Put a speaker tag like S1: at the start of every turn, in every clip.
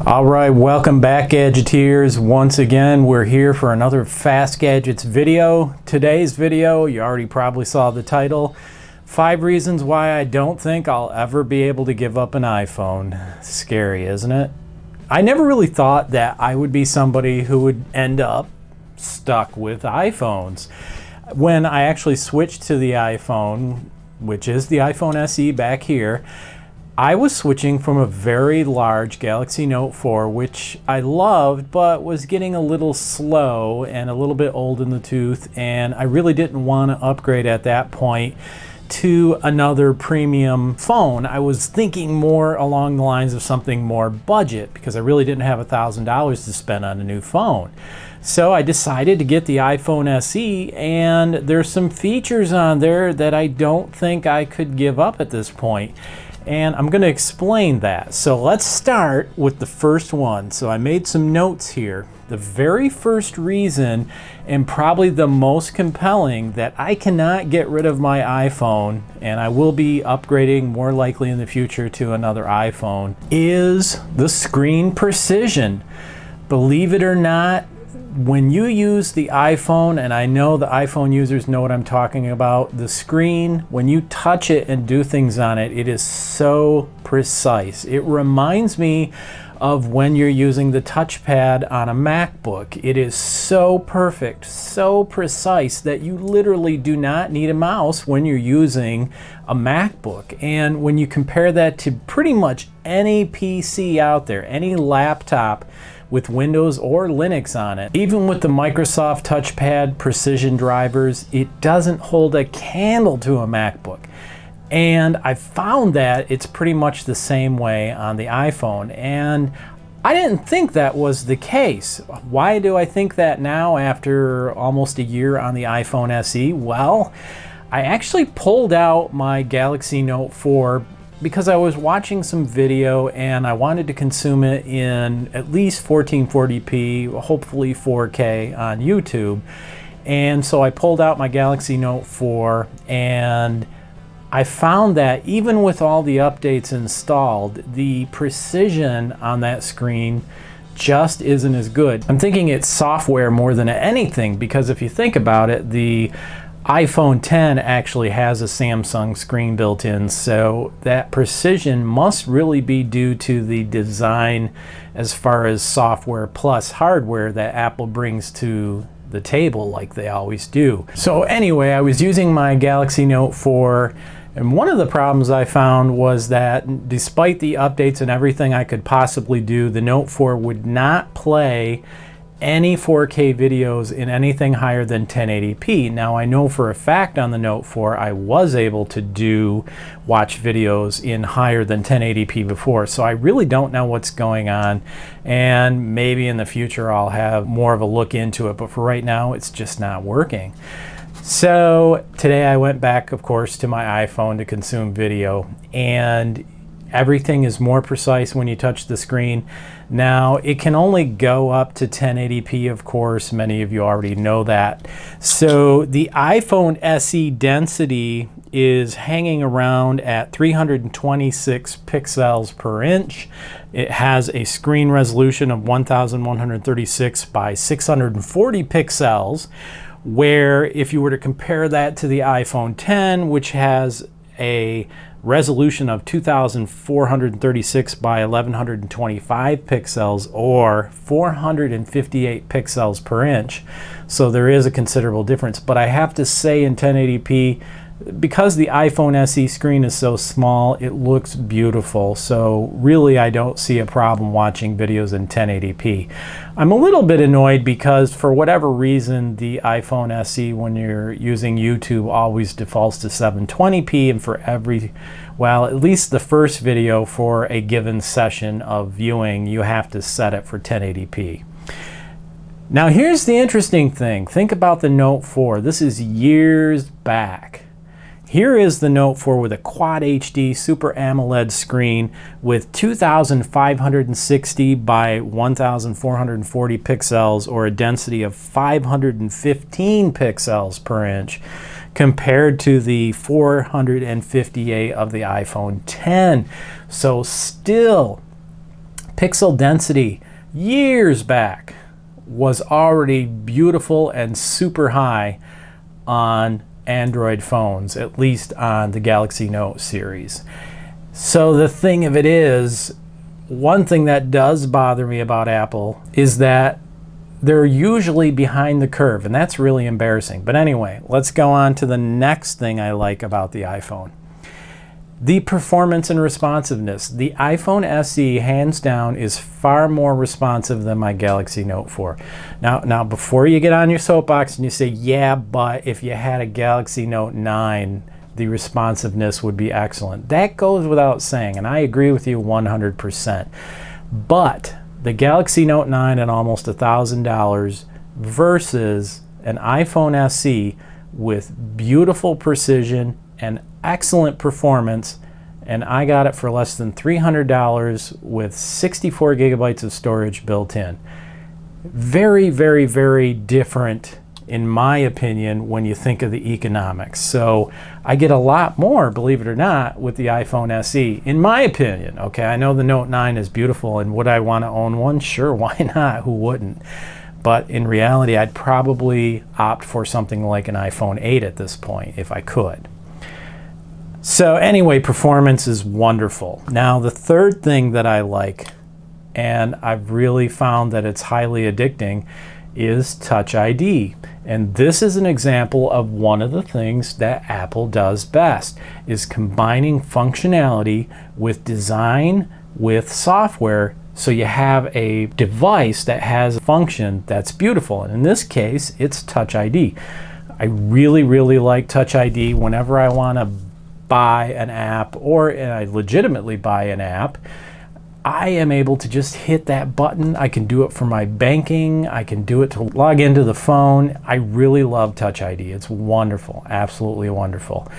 S1: Alright, welcome back, Gadgeteers. Once again, we're here for another Fast Gadgets video. Today's video, you already probably saw the title, 5 reasons why I don't think I'll ever be able to give up an iPhone. Scary, isn't it? I never really thought that I would be somebody who would end up stuck with iPhones. When I actually switched to the iPhone, which is the iPhone SE back here, I was switching from a very large Galaxy Note 4, which I loved, but was getting a little slow and a little bit old in the tooth, and I really didn't want to upgrade at that point to another premium phone. I was thinking more along the lines of something more budget because I really didn't have $1,000 to spend on a new phone. So I decided to get the iPhone SE, and there's some features on there that I don't think I could give up at this point. And I'm going to explain that. So let's start with the first one. So I made some notes here. The very first reason, and probably the most compelling, that I cannot get rid of my iPhone, and I will be upgrading more likely in the future to another iPhone, is the screen precision. Believe it or not, when you use the iPhone, and I know the iPhone users know what I'm talking about, the screen, when you touch it and do things on it, it is so precise. It reminds me of when you're using the touchpad on a MacBook. It is so perfect, so precise that you literally do not need a mouse when you're using a MacBook. And when you compare that to pretty much any PC out there, any laptop with Windows or Linux on it, even with the Microsoft touchpad precision drivers, it doesn't hold a candle to a MacBook. And I found that it's pretty much the same way on the iPhone, and I didn't think that was the case. Why do I think that now after almost a year on the iPhone SE? Well, I actually pulled out my Galaxy Note 4 because I was watching some video and I wanted to consume it in at least 1440p, hopefully 4K on YouTube. And so I pulled out my Galaxy Note 4, and I found that even with all the updates installed, the precision on that screen just isn't as good. I'm thinking it's software more than anything, because if you think about it, the iPhone X actually has a Samsung screen built in, so that precision must really be due to the design as far as software plus hardware that Apple brings to the table like they always do. So anyway, I was using my Galaxy Note 4, and one of the problems I found was that despite the updates and everything I could possibly do, the Note 4 would not play any 4K videos in anything higher than 1080p. Now I know for a fact on the Note 4 I was able to watch videos in higher than 1080p before, so I really don't know what's going on, and maybe in the future I'll have more of a look into it, but for right now it's just not working. So today I went back, of course, to my iPhone to consume video, and everything is more precise when you touch the screen. Now, it can only go up to 1080p, of course. Many of you already know that. So the iPhone SE density is hanging around at 326 pixels per inch. It has a screen resolution of 1136 by 640 pixels, where if you were to compare that to the iPhone X, which has a resolution of 2436 by 1125 pixels, or 458 pixels per inch. So there is a considerable difference. But I have to say, in 1080p, because the iPhone SE screen is so small, it looks beautiful. So really, I don't see a problem watching videos in 1080p. I'm a little bit annoyed because for whatever reason, the iPhone SE, when you're using YouTube, always defaults to 720p, and for at least the first video for a given session of viewing, you have to set it for 1080p. Now here's the interesting thing. Think about the Note 4. This is years back. Here is the Note 4 with a Quad HD Super AMOLED screen with 2560 by 1440 pixels, or a density of 515 pixels per inch, compared to the 458 of the iPhone 10. So still, pixel density years back was already beautiful and super high on Android phones, at least on the Galaxy Note series. So the thing of it is, one thing that does bother me about Apple is that they're usually behind the curve, and that's really embarrassing. But anyway, let's go on to the next thing I like about the iPhone. The performance and responsiveness. The iPhone SE, hands down, is far more responsive than my Galaxy Note 4. Now, before you get on your soapbox and you say, yeah, but if you had a Galaxy Note 9, the responsiveness would be excellent. That goes without saying, and I agree with you 100%. But the Galaxy Note 9 at almost $1,000 versus an iPhone SE with beautiful precision and excellent performance, and I got it for less than $300 with 64 gigabytes of storage built in. Very, very, very different, in my opinion, when you think of the economics. So I get a lot more, believe it or not, with the iPhone SE, in my opinion. Okay, I know the Note 9 is beautiful, and would I want to own one? Sure, why not? Who wouldn't? But in reality, I'd probably opt for something like an iPhone 8 at this point, if I could. So anyway, performance is wonderful. Now, the third thing that I like, and I've really found that it's highly addicting, is Touch ID. And this is an example of one of the things that Apple does best, is combining functionality with design with software, so you have a device that has a function that's beautiful. And in this case, it's Touch ID. I really, really like Touch ID whenever I want to buy an app, or I legitimately buy an app. I am able to just hit that button. I can do it for my banking. I can do it to log into the phone. I really love Touch ID. It's wonderful, absolutely wonderful.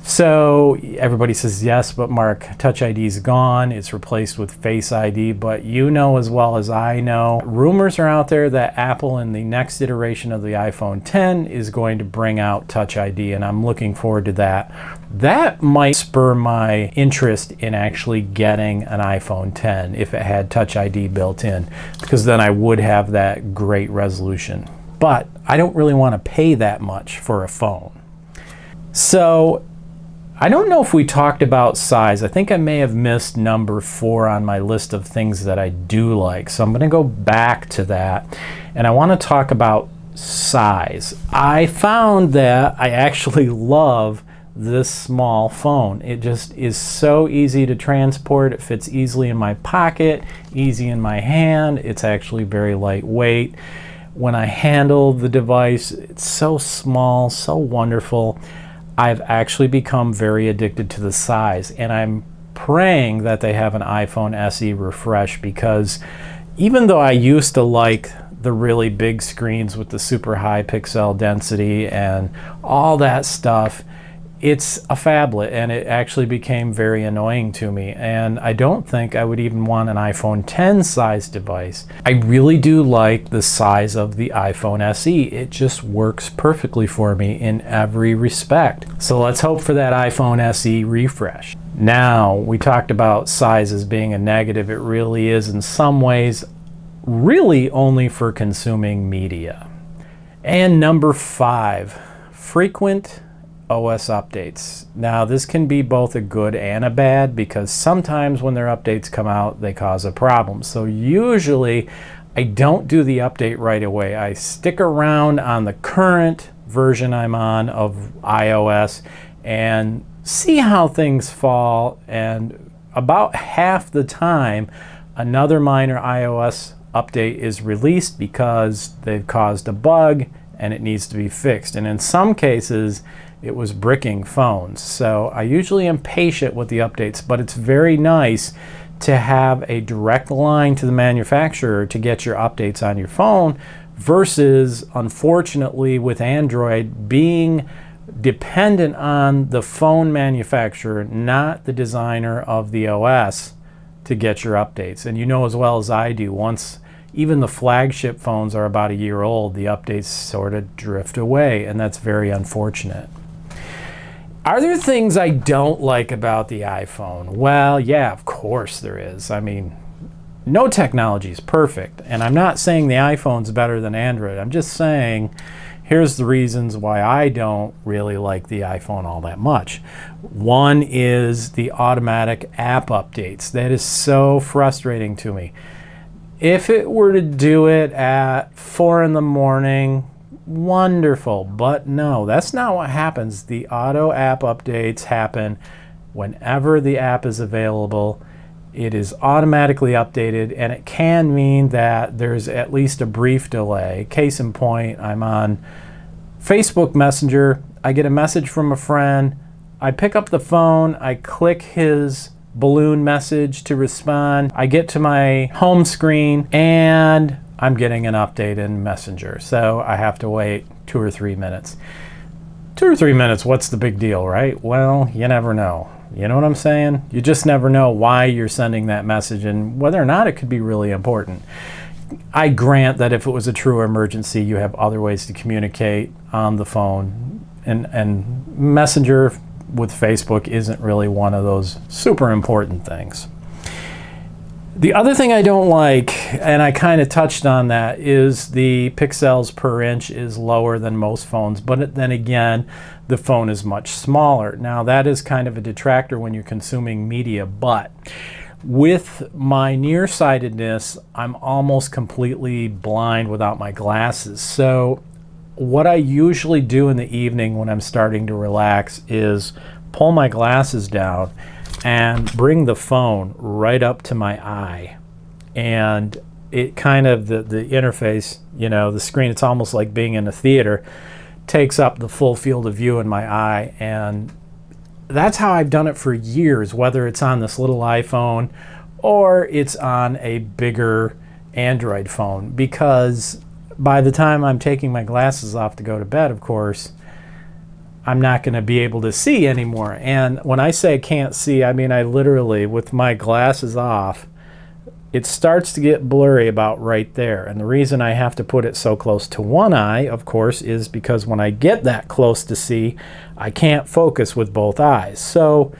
S1: So everybody says, yes, but Mark, Touch ID is gone. It's replaced with Face ID. But you know as well as I know, rumors are out there that Apple in the next iteration of the iPhone 10 is going to bring out Touch ID, and I'm looking forward to that. That might spur my interest in actually getting an iPhone 10 if it had Touch ID built in, because then I would have that great resolution. But I don't really want to pay that much for a phone. So I don't know if we talked about size. I think I may have missed number 4 on my list of things that I do like. So I'm going to go back to that, and I want to talk about size. I found that I actually love this small phone. It just is so easy to transport. It fits easily in my pocket, easy in my hand. It's actually very lightweight. When I handle the device, it's so small, so wonderful. I've actually become very addicted to the size, and I'm praying that they have an iPhone SE refresh, because even though I used to like the really big screens with the super high pixel density and all that stuff, it's a phablet, and it actually became very annoying to me, and I don't think I would even want an iPhone 10 size device. I really do like the size of the iPhone SE. It just works perfectly for me in every respect. So let's hope for that iPhone SE refresh. Now, we talked about size as being a negative. It really is in some ways, really only for consuming media. And number 5, frequent OS updates. Now, this can be both a good and a bad, because sometimes when their updates come out, they cause a problem. So usually I don't do the update right away. I stick around on the current version I'm on of iOS and see how things fall, and about half the time another minor iOS update is released because they've caused a bug and it needs to be fixed. And in some cases it was bricking phones. So I usually am patient with the updates, but it's very nice to have a direct line to the manufacturer to get your updates on your phone, versus, unfortunately, with Android, being dependent on the phone manufacturer, not the designer of the OS, to get your updates. And you know as well as I do, once even the flagship phones are about a year old, the updates sort of drift away, and that's very unfortunate. Are there things I don't like about the iPhone? Well, yeah, of course there is. I mean, no technology is perfect, and I'm not saying the iPhone's better than Android. I'm just saying here's the reasons why I don't really like the iPhone all that much. One is the automatic app updates. That is so frustrating to me. If it were to do it at 4 in the morning, wonderful, but no, that's not what happens. The auto app updates happen whenever the app is available. It is automatically updated, and it can mean that there's at least a brief delay. Case in point, I'm on Facebook Messenger, I get a message from a friend, I pick up the phone, I click his balloon message to respond, I get to my home screen, and I'm getting an update in Messenger, so I have to wait 2 or 3 minutes. 2 or 3 minutes, what's the big deal, right? Well, you never know. You know what I'm saying? You just never know why you're sending that message and whether or not it could be really important. I grant that if it was a true emergency, you have other ways to communicate on the phone, and Messenger with Facebook isn't really one of those super important things. The other thing I don't like, and I kind of touched on that, is the pixels per inch is lower than most phones, but then again, the phone is much smaller. Now that is kind of a detractor when you're consuming media, but with my nearsightedness, I'm almost completely blind without my glasses. So what I usually do in the evening when I'm starting to relax is pull my glasses down and bring the phone right up to my eye, and it kind of, the interface, you know, the screen, it's almost like being in a theater, takes up the full field of view in my eye. And that's how I've done it for years, whether it's on this little iPhone or it's on a bigger Android phone, because by the time I'm taking my glasses off to go to bed, of course, I'm not going to be able to see anymore. And when I say I can't see, I mean I literally, with my glasses off, it starts to get blurry about right there. And the reason I have to put it so close to one eye, of course, is because when I get that close to see, I can't focus with both eyes. So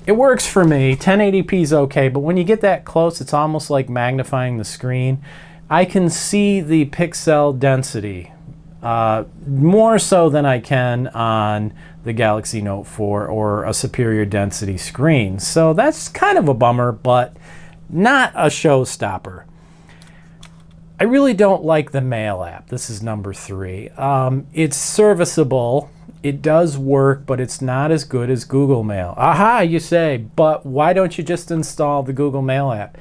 S1: it works for me. 1080p is okay, but when you get that close, it's almost like magnifying the screen. I can see the pixel density more so than I can on the Galaxy Note 4 or a superior density screen. So that's kind of a bummer, but not a showstopper. I really don't like the Mail app. This is number 3. It's serviceable. It does work, but it's not as good as Google Mail. Aha, you say, but why don't you just install the Google Mail app?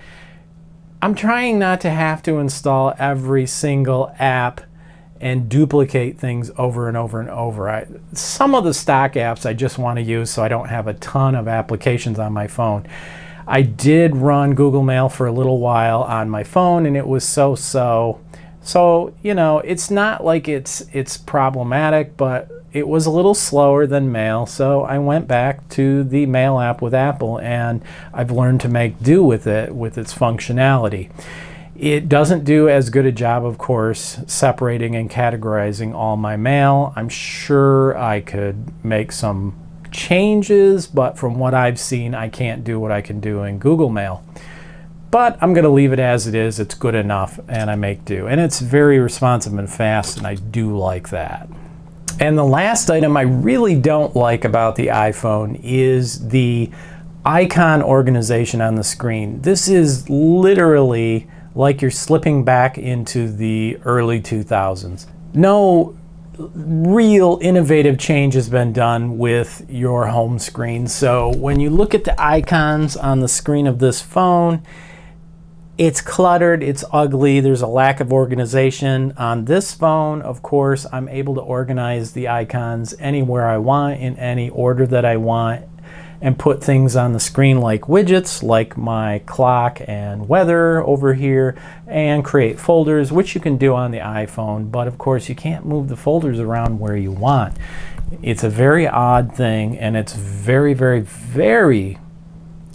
S1: I'm trying not to have to install every single app and duplicate things over and over and over. Some of the stock apps I just want to use so I don't have a ton of applications on my phone. I did run Google Mail for a little while on my phone, and it was so-so. So, you know, it's not like it's problematic, but it was a little slower than Mail, so I went back to the Mail app with Apple, and I've learned to make do with it, with its functionality. It doesn't do as good a job, of course, separating and categorizing all my mail. I'm sure I could make some changes, but from what I've seen, I can't do what I can do in Google Mail. But I'm going to leave it as it is. It's good enough, and I make do. And it's very responsive and fast, and I do like that. And the last item I really don't like about the iPhone is the icon organization on the screen. This is literally like you're slipping back into the early 2000s. No real innovative change has been done with your home screen. So when you look at the icons on the screen of this phone, it's cluttered, it's ugly, there's a lack of organization. On this phone, of course, I'm able to organize the icons anywhere I want, in any order that I want, and put things on the screen like widgets, like my clock and weather over here, and create folders, which you can do on the iPhone, but of course you can't move the folders around where you want. It's a very odd thing, and it's very, very, very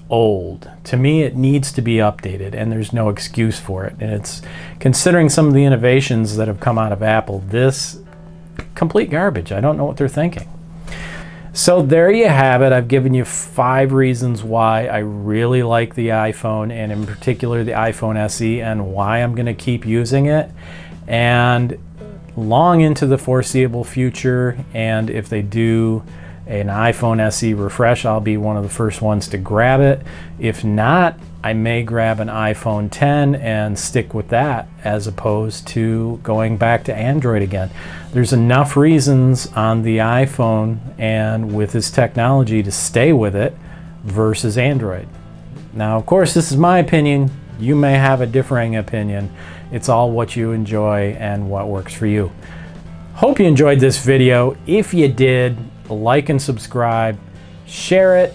S1: old. To me, it needs to be updated, and there's no excuse for it. And it's, considering some of the innovations that have come out of Apple, this complete garbage. I don't know what they're thinking. So there you have it. I've given you 5 reasons why I really like the iPhone, and in particular the iPhone SE, and why I'm going to keep using it, and long into the foreseeable future. And if they do an iPhone SE refresh, I'll be one of the first ones to grab it. If not, I may grab an iPhone 10 and stick with that as opposed to going back to Android again. There's enough reasons on the iPhone and with this technology to stay with it versus Android. Now, of course, this is my opinion. You may have a differing opinion. It's all what you enjoy and what works for you. Hope you enjoyed this video. If you did, like and subscribe, share it,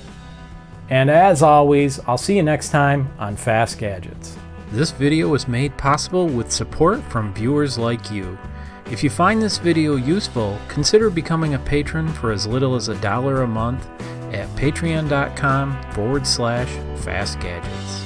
S1: and as always, I'll see you next time on Fast Gadgets. This video was made possible with support from viewers like you. If you find this video useful, consider becoming a patron for as little as $1 a month at patreon.com/FastGadgets.